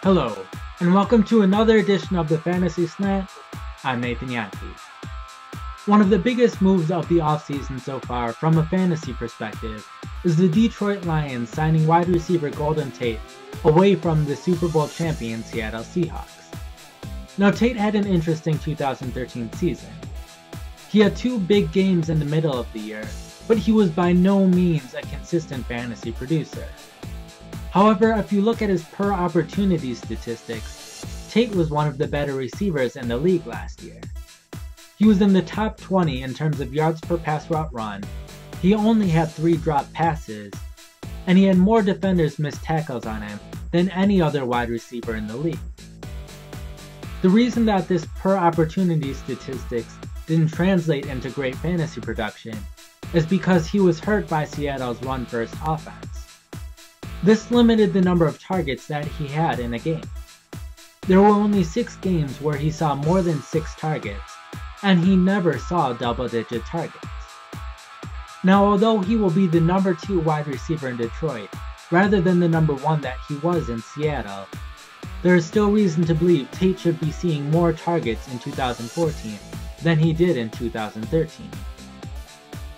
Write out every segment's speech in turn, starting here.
Hello, and welcome to another edition of the Fantasy Slant. I'm Jahnke. One of the biggest moves of the offseason so far from a fantasy perspective is the Detroit Lions signing wide receiver Golden Tate away from the Super Bowl champion Seattle Seahawks. Now Tate had an interesting 2013 season. He had two big games in the middle of the year, but he was by no means a consistent fantasy producer. However, if you look at his per opportunity statistics, Tate was one of the better receivers in the league last year. He was in the top 20 in terms of yards per pass route run, he only had 3 drop passes, and he had more defenders miss tackles on him than any other wide receiver in the league. The reason that this per opportunity statistics didn't translate into great fantasy production is because he was hurt by Seattle's run-first offense. This limited the number of targets that he had in a game. There were only 6 games where he saw more than 6 targets, and he never saw double-digit targets. Now, although he will be the number 2 wide receiver in Detroit, rather than the number 1 that he was in Seattle, there is still reason to believe Tate should be seeing more targets in 2014 than he did in 2013.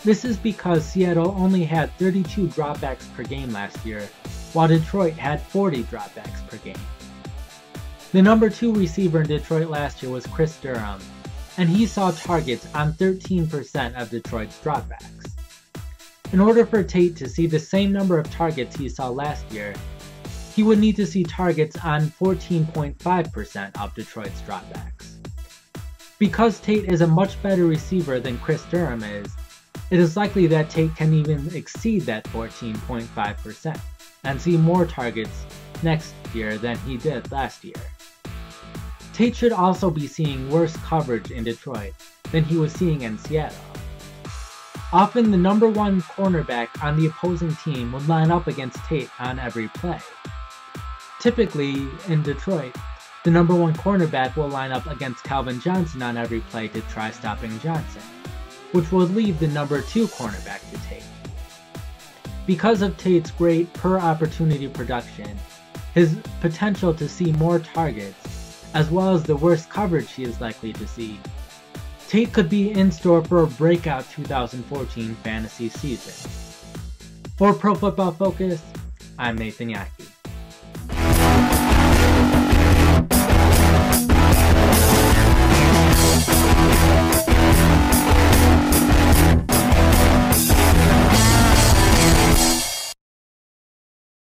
This is because Seattle only had 32 dropbacks per game last year, while Detroit had 40 dropbacks per game. The number 2 receiver in Detroit last year was Chris Durham, and he saw targets on 13% of Detroit's dropbacks. In order for Tate to see the same number of targets he saw last year, he would need to see targets on 14.5% of Detroit's dropbacks. Because Tate is a much better receiver than Chris Durham is, it is likely that Tate can even exceed that 14.5% and see more targets next year than he did last year. Tate should also be seeing worse coverage in Detroit than he was seeing in Seattle. Often the number 1 cornerback on the opposing team would line up against Tate on every play. Typically, in Detroit, the number 1 cornerback will line up against Calvin Johnson on every play to try stopping Johnson, which will leave the number 2 cornerback to Tate. Because of Tate's great per opportunity production, his potential to see more targets, as well as the worse coverage he is likely to see, Tate could be in store for a breakout 2014 fantasy season. For Pro Football Focus, I'm Jahnke.